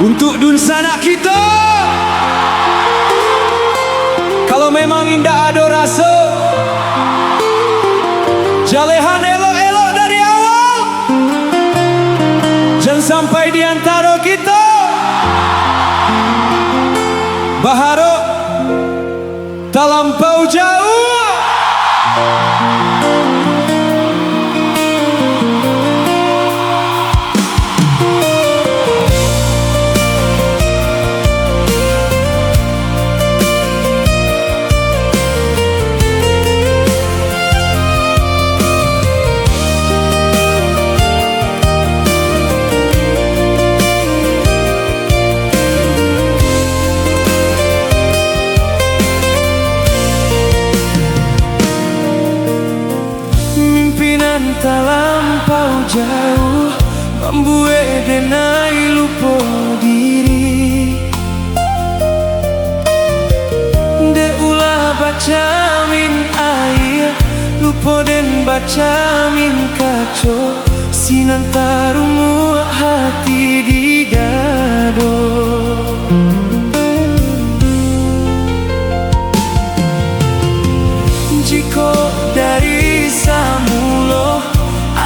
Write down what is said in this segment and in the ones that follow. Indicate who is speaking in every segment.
Speaker 1: Untuk dunsana kita, kalau memang indah ada rasa, jalehan elok-elok dari awal, jangan sampai di antara kita baharok tak lampau jauh.
Speaker 2: Tak lampau jauh membuat denai lupa diri. De ulah baca min air lupa den baca min kaco, sinan tarumu hati di dado. Jika dari samulo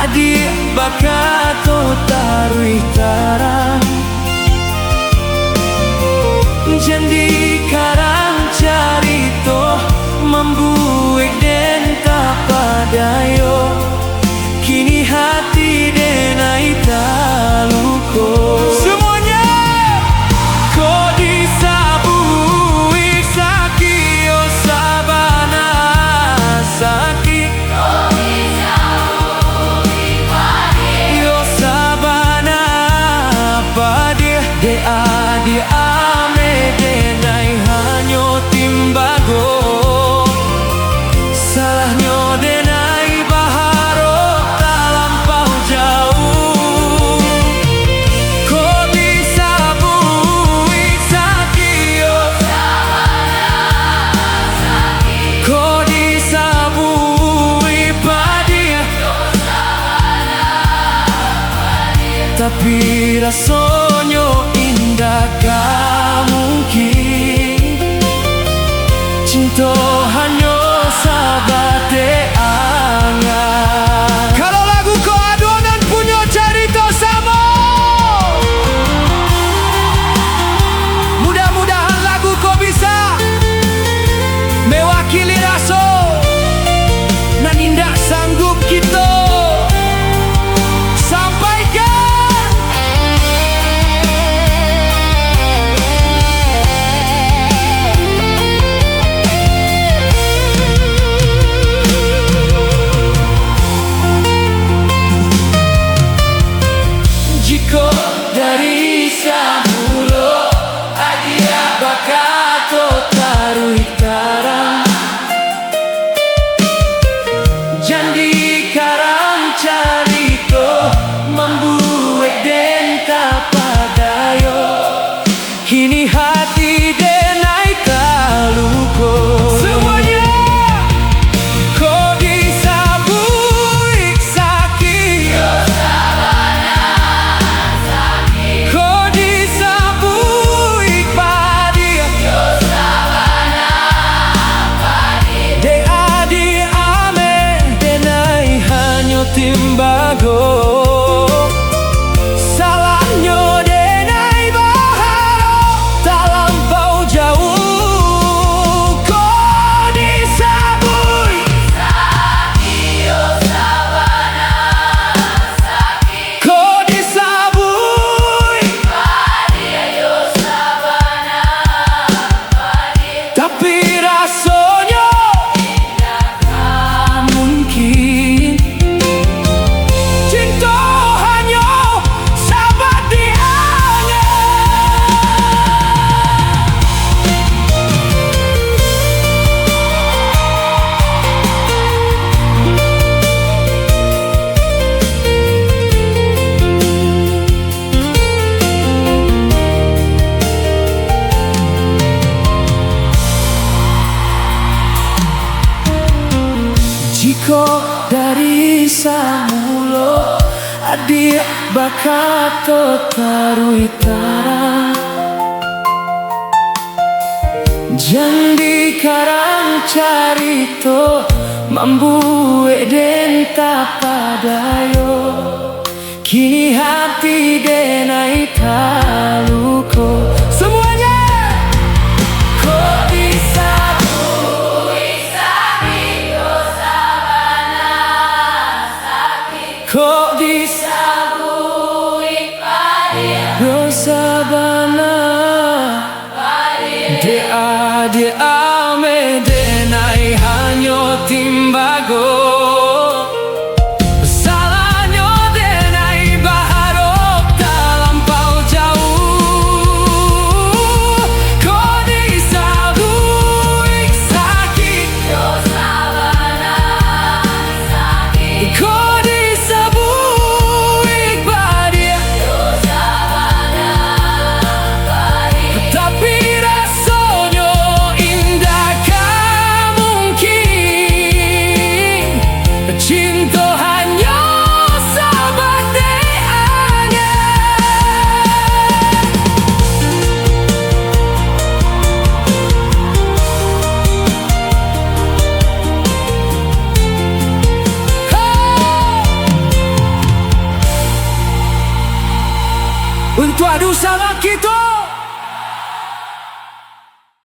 Speaker 2: adik bakato tarui tarang, jadi karang carito membuik den tapadayo, kini hati denai taluko. Semuanya kau disabui sakio sabana sakit. Dia ame denai hanyo timbago, salahnya denai baharo tak lampau jauh. Kau disabui sakio sabana sakit, kau disabui padia sabana padia, tapi rasanya gak mungkin cinta hanya sabate angan.
Speaker 1: Kalau lagu kau adonan punya cerita sama, mudah-mudahan lagu kau bisa mewakili rasa nan indah sanggup kita
Speaker 2: dari samulo adia bakato tarui tarang, jadi karang carito membuat den tapadayo, kini hati denai taluko. Semuanya kau disabui sakit, kau disabui padia, de adi ame denai hanyo timbago, salahnya denai baharo tak lampau jauh. Kau disabui sakio sabana sakit, kau disabui padia yo sabana padia, tapi rasanya tidak mungkin cinta hanya sahabat di jika dari samulo adik bakato tarui tarang, Jandi karang carito mambuwe den tapadayo. Kini hati denai taluko. Semuanya kok bisa kok bisa dosa bana dia me denai hanyo timbago. Salahnya denai baharok terlampau jauh. Kau disabui sakit dosa bana sakit. Kau disabui badia dosa bana badia. Tapi rasanya indah kan mungkin. Cinta hanya sahabat deannya. Untuk adu sama kita.